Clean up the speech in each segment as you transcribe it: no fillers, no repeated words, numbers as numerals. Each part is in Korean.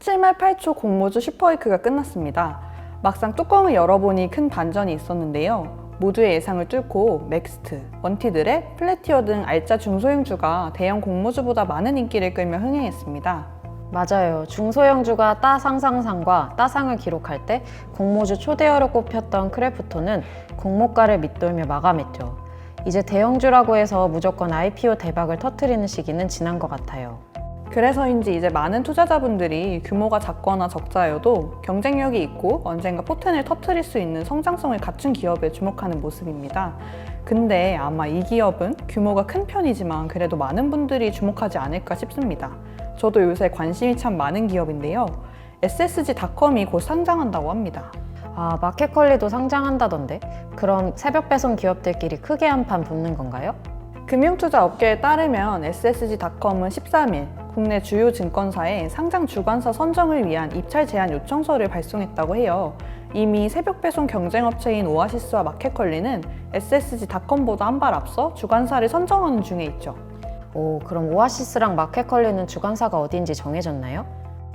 7말 8초 공모주 슈퍼위크가 끝났습니다. 막상 뚜껑을 열어보니 큰 반전이 있었는데요. 모두의 예상을 뚫고 맥스트, 원티드랩, 플래티어 등 알짜 중소형주가 대형 공모주보다 많은 인기를 끌며 흥행했습니다. 맞아요. 중소형주가 따상상상과 따상을 기록할 때 공모주 초대어로 꼽혔던 크래프톤은 공모가를 밑돌며 마감했죠. 이제 대형주라고 해서 무조건 IPO 대박을 터뜨리는 시기는 지난 것 같아요. 그래서인지 이제 많은 투자자분들이 규모가 작거나 적자여도 경쟁력이 있고 언젠가 포텐을 터뜨릴 수 있는 성장성을 갖춘 기업에 주목하는 모습입니다. 근데 아마 이 기업은 규모가 큰 편이지만 그래도 많은 분들이 주목하지 않을까 싶습니다. 저도 요새 관심이 참 많은 기업인데요. SSG닷컴이 곧 상장한다고 합니다. 아, 마켓컬리도 상장한다던데? 그럼 새벽 배송 기업들끼리 크게 한판 붙는 건가요? 금융투자 업계에 따르면 SSG닷컴은 13일 국내 주요 증권사에 상장 주관사 선정을 위한 입찰 제안 요청서를 발송했다고 해요. 이미 새벽 배송 경쟁업체인 오아시스와 마켓컬리는 SSG닷컴보다 한 발 앞서 주관사를 선정하는 중에 있죠. 오, 그럼 오아시스랑 마켓컬리는 주관사가 어딘지 정해졌나요?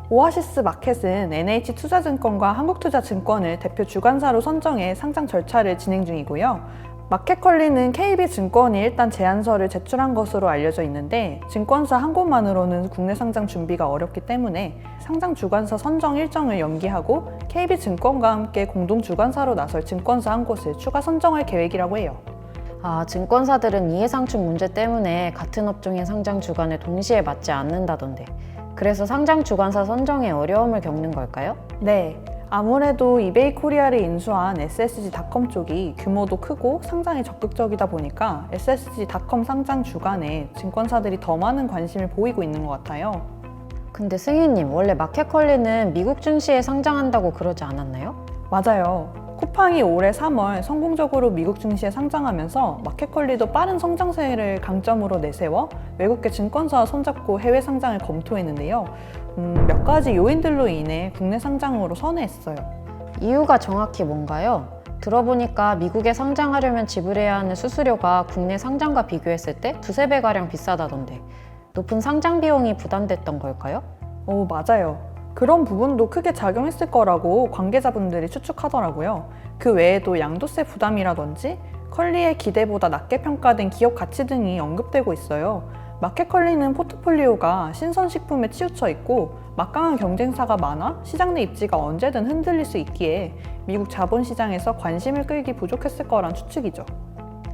오아시스 마켓은 NH투자증권과 한국투자증권을 대표 주관사로 선정해 상장 절차를 진행 중이고요. 마켓컬리는 KB증권이 일단 제안서를 제출한 것으로 알려져 있는데 증권사 한 곳만으로는 국내 상장 준비가 어렵기 때문에 상장 주관사 선정 일정을 연기하고 KB증권과 함께 공동 주관사로 나설 증권사 한 곳을 추가 선정할 계획이라고 해요. 아, 증권사들은 이해상충 문제 때문에 같은 업종의 상장 주관을 동시에 맡지 않는다던데. 그래서 상장 주관사 선정에 어려움을 겪는 걸까요? 네. 아무래도 이베이 코리아를 인수한 SSG닷컴 쪽이 규모도 크고 상장에 적극적이다 보니까 SSG닷컴 상장 주간에 증권사들이 더 많은 관심을 보이고 있는 것 같아요. 근데 승희님, 원래 마켓컬리는 미국 증시에 상장한다고 그러지 않았나요? 맞아요. 쿠팡이 올해 3월 성공적으로 미국 증시에 상장하면서 마켓컬리도 빠른 성장세를 강점으로 내세워 외국계 증권사와 손잡고 해외 상장을 검토했는데요. 몇 가지 요인들로 인해 국내 상장으로 선회했어요. 이유가 정확히 뭔가요? 들어보니까 미국에 상장하려면 지불해야 하는 수수료가 국내 상장과 비교했을 때 두세 배가량 비싸다던데 높은 상장 비용이 부담됐던 걸까요? 오, 맞아요. 그런 부분도 크게 작용했을 거라고 관계자분들이 추측하더라고요. 그 외에도 양도세 부담이라든지 컬리의 기대보다 낮게 평가된 기업 가치 등이 언급되고 있어요. 마켓컬리는 포트폴리오가 신선식품에 치우쳐 있고 막강한 경쟁사가 많아 시장 내 입지가 언제든 흔들릴 수 있기에 미국 자본시장에서 관심을 끌기 부족했을 거란 추측이죠.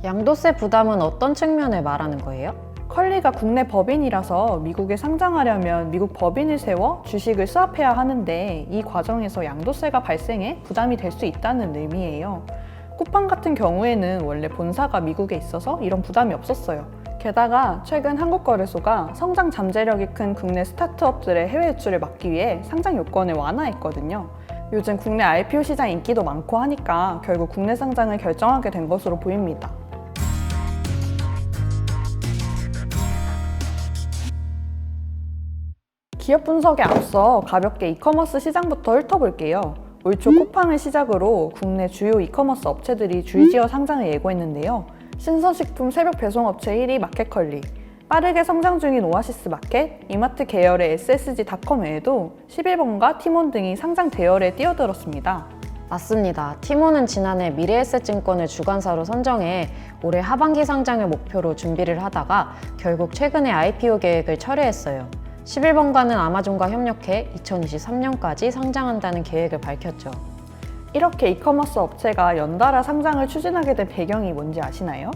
양도세 부담은 어떤 측면을 말하는 거예요? 컬리가 국내 법인이라서 미국에 상장하려면 미국 법인을 세워 주식을 수합해야 하는데 이 과정에서 양도세가 발생해 부담이 될 수 있다는 의미예요. 쿠팡 같은 경우에는 원래 본사가 미국에 있어서 이런 부담이 없었어요. 게다가 최근 한국거래소가 성장 잠재력이 큰 국내 스타트업들의 해외 유출을 막기 위해 상장 요건을 완화했거든요. 요즘 국내 IPO 시장 인기도 많고 하니까 결국 국내 상장을 결정하게 된 것으로 보입니다. 기업 분석에 앞서 가볍게 이커머스 시장부터 훑어볼게요. 올 초 쿠팡을 시작으로 국내 주요 이커머스 업체들이 줄지어 상장을 예고했는데요. 신선식품 새벽 배송업체 1위 마켓컬리, 빠르게 성장 중인 오아시스 마켓, 이마트 계열의 SSG닷컴 외에도 11번가 티몬 등이 상장 대열에 뛰어들었습니다. 맞습니다. 티몬은 지난해 미래에셋증권을 주관사로 선정해 올해 하반기 상장을 목표로 준비를 하다가 결국 최근에 IPO 계획을 철회했어요. 11번가는 아마존과 협력해 2023년까지 상장한다는 계획을 밝혔죠. 이렇게 이커머스 업체가 연달아 상장을 추진하게 된 배경이 뭔지 아시나요?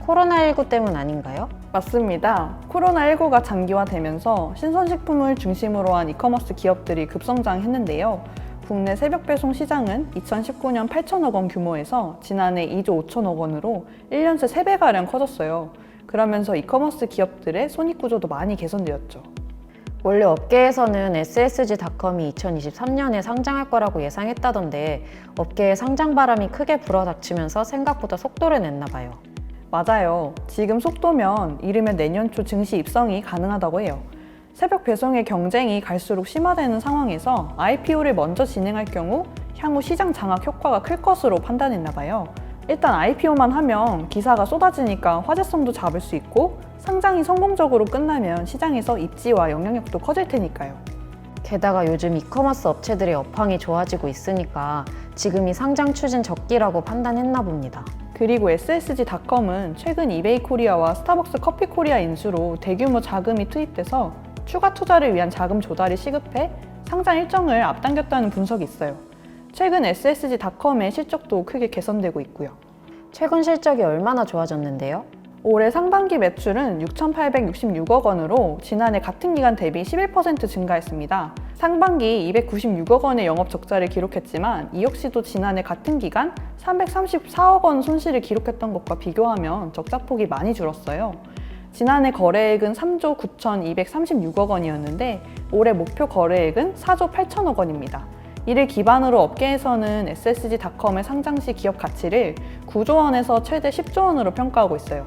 코로나19 때문 아닌가요? 맞습니다. 코로나19가 장기화되면서 신선식품을 중심으로 한 이커머스 기업들이 급성장했는데요. 국내 새벽 배송 시장은 2019년 8천억 원 규모에서 지난해 2조 5천억 원으로 1년 새 3배가량 커졌어요. 그러면서 이커머스 기업들의 손익구조도 많이 개선되었죠. 원래 업계에서는 SSG닷컴이 2023년에 상장할 거라고 예상했다던데 업계에 상장 바람이 크게 불어닥치면서 생각보다 속도를 냈나 봐요. 맞아요. 지금 속도면 이르면 내년 초 증시 입성이 가능하다고 해요. 새벽 배송의 경쟁이 갈수록 심화되는 상황에서 IPO를 먼저 진행할 경우 향후 시장 장악 효과가 클 것으로 판단했나 봐요. 일단 IPO만 하면 기사가 쏟아지니까 화제성도 잡을 수 있고 상장이 성공적으로 끝나면 시장에서 입지와 영향력도 커질 테니까요. 게다가 요즘 이커머스 업체들의 업황이 좋아지고 있으니까 지금이 상장 추진 적기라고 판단했나 봅니다. 그리고 SSG닷컴은 최근 이베이 코리아와 스타벅스 커피 코리아 인수로 대규모 자금이 투입돼서 추가 투자를 위한 자금 조달이 시급해 상장 일정을 앞당겼다는 분석이 있어요. 최근 SSG닷컴의 실적도 크게 개선되고 있고요. 최근 실적이 얼마나 좋아졌는데요? 올해 상반기 매출은 6,866억 원으로 지난해 같은 기간 대비 11% 증가했습니다. 상반기 296억 원의 영업 적자를 기록했지만 이 역시도 지난해 같은 기간 334억 원 손실을 기록했던 것과 비교하면 적자폭이 많이 줄었어요. 지난해 거래액은 3조 9,236억 원이었는데 올해 목표 거래액은 4조 8천억 원입니다. 이를 기반으로 업계에서는 SSG닷컴의 상장 시 기업 가치를 9조 원에서 최대 10조 원으로 평가하고 있어요.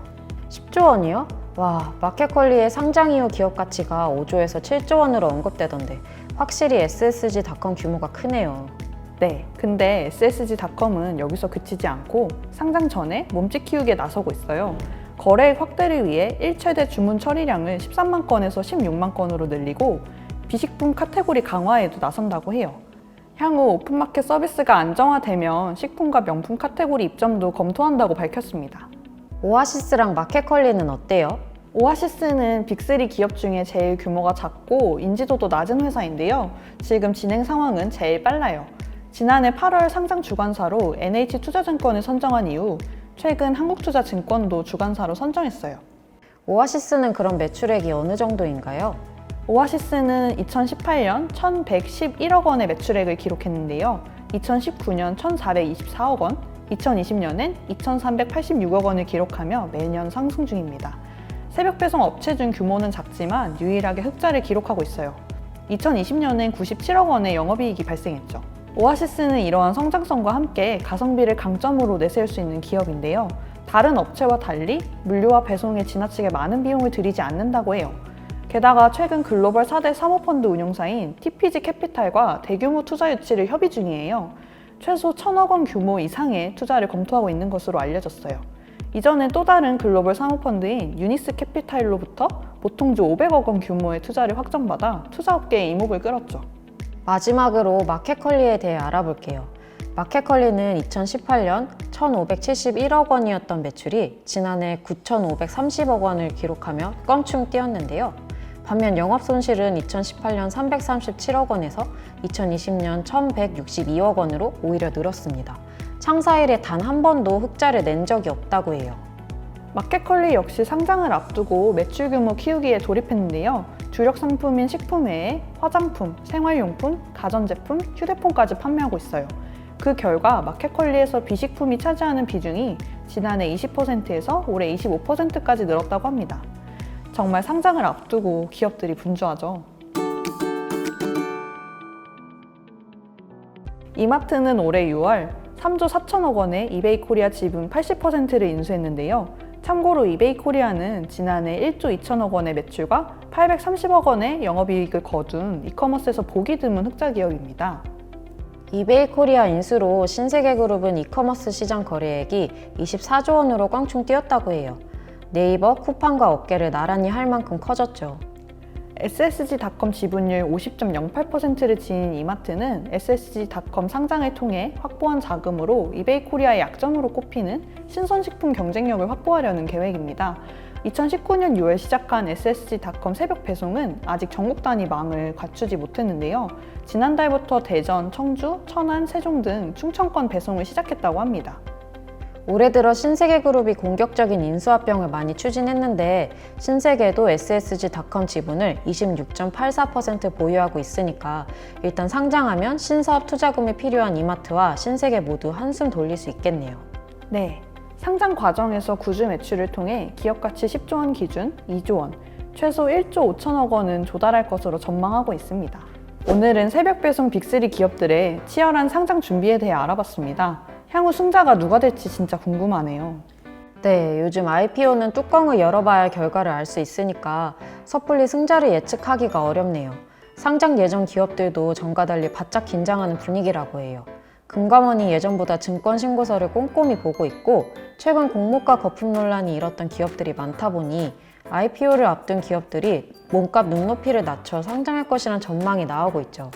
10조 원이요? 와, 마켓컬리의 상장 이후 기업 가치가 5조에서 7조 원으로 언급되던데 확실히 SSG닷컴 규모가 크네요. 네, 근데 SSG닷컴은 여기서 그치지 않고 상장 전에 몸집 키우기에 나서고 있어요. 거래액 확대를 위해 1최대 주문 처리량을 13만 건에서 16만 건으로 늘리고 비식품 카테고리 강화에도 나선다고 해요. 향후 오픈마켓 서비스가 안정화되면 식품과 명품 카테고리 입점도 검토한다고 밝혔습니다. 오아시스랑 마켓컬리는 어때요? 오아시스는 빅3 기업 중에 제일 규모가 작고 인지도도 낮은 회사인데요. 지금 진행 상황은 제일 빨라요. 지난해 8월 상장 주관사로 NH투자증권을 선정한 이후 최근 한국투자증권도 주관사로 선정했어요. 오아시스는 그럼 매출액이 어느 정도인가요? 오아시스는 2018년 1,111억 원의 매출액을 기록했는데요. 2019년 1,424억 원, 2020년엔 2,386억 원을 기록하며 매년 상승 중입니다. 새벽 배송 업체 중 규모는 작지만 유일하게 흑자를 기록하고 있어요. 2020년엔 97억 원의 영업이익이 발생했죠. 오아시스는 이러한 성장성과 함께 가성비를 강점으로 내세울 수 있는 기업인데요. 다른 업체와 달리 물류와 배송에 지나치게 많은 비용을 들이지 않는다고 해요. 게다가 최근 글로벌 4대 사모펀드 운용사인 TPG 캐피탈과 대규모 투자 유치를 협의 중이에요. 최소 1,000억 원 규모 이상의 투자를 검토하고 있는 것으로 알려졌어요. 이전에 또 다른 글로벌 사모펀드인 유니스 캐피탈로부터 보통주 500억 원 규모의 투자를 확정받아 투자업계의 이목을 끌었죠. 마지막으로 마켓컬리에 대해 알아볼게요. 마켓컬리는 2018년 1,571억 원이었던 매출이 지난해 9,530억 원을 기록하며 껑충 뛰었는데요. 반면 영업손실은 2018년 337억 원에서 2020년 1,162억 원으로 오히려 늘었습니다. 창사 이래 단 한 번도 흑자를 낸 적이 없다고 해요. 마켓컬리 역시 상장을 앞두고 매출 규모 키우기에 돌입했는데요. 주력 상품인 식품 외에 화장품, 생활용품, 가전제품, 휴대폰까지 판매하고 있어요. 그 결과 마켓컬리에서 비식품이 차지하는 비중이 지난해 20%에서 올해 25%까지 늘었다고 합니다. 정말 상장을 앞두고 기업들이 분주하죠. 이마트는 올해 6월 3조 4천억 원의 이베이 코리아 지분 80%를 인수했는데요. 참고로 이베이 코리아는 지난해 1조 2천억 원의 매출과 830억 원의 영업이익을 거둔 이커머스에서 보기 드문 흑자 기업입니다. 이베이 코리아 인수로 신세계그룹은 이커머스 시장 거래액이 24조 원으로 꽝충 뛰었다고 해요. 네이버, 쿠팡과 어깨를 나란히 할 만큼 커졌죠. SSG닷컴 지분율 50.08%를 지닌 이마트는 SSG닷컴 상장을 통해 확보한 자금으로 이베이 코리아의 약점으로 꼽히는 신선식품 경쟁력을 확보하려는 계획입니다. 2019년 6월 시작한 SSG닷컴 새벽 배송은 아직 전국 단위 망을 갖추지 못했는데요. 지난달부터 대전, 청주, 천안, 세종 등 충청권 배송을 시작했다고 합니다. 올해 들어 신세계그룹이 공격적인 인수합병을 많이 추진했는데 신세계도 SSG닷컴 지분을 26.84% 보유하고 있으니까 일단 상장하면 신사업 투자금이 필요한 이마트와 신세계 모두 한숨 돌릴 수 있겠네요. 네, 상장 과정에서 구주 매출을 통해 기업가치 10조 원 기준 2조 원, 최소 1조 5천억 원은 조달할 것으로 전망하고 있습니다. 오늘은 새벽 배송 빅3 기업들의 치열한 상장 준비에 대해 알아봤습니다. 향후 승자가 누가 될지 진짜 궁금하네요. 네, 요즘 IPO는 뚜껑을 열어봐야 결과를 알 수 있으니까 섣불리 승자를 예측하기가 어렵네요. 상장 예정 기업들도 전과 달리 바짝 긴장하는 분위기라고 해요. 금감원이 예전보다 증권 신고서를 꼼꼼히 보고 있고 최근 공모가 거품 논란이 일었던 기업들이 많다 보니 IPO를 앞둔 기업들이 몸값 눈높이를 낮춰 상장할 것이란 전망이 나오고 있죠.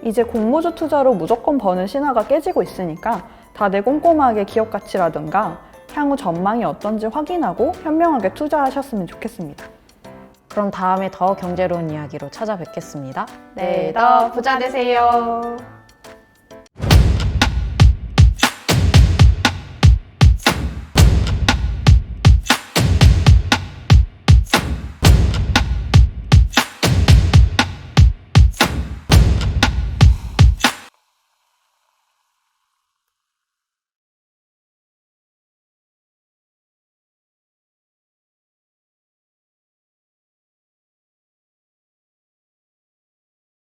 이제 공모주 투자로 무조건 버는 신화가 깨지고 있으니까 다들 꼼꼼하게 기업 가치라든가 향후 전망이 어떤지 확인하고 현명하게 투자하셨으면 좋겠습니다. 그럼 다음에 더 경제로운 이야기로 찾아뵙겠습니다. 내일도 부자 되세요.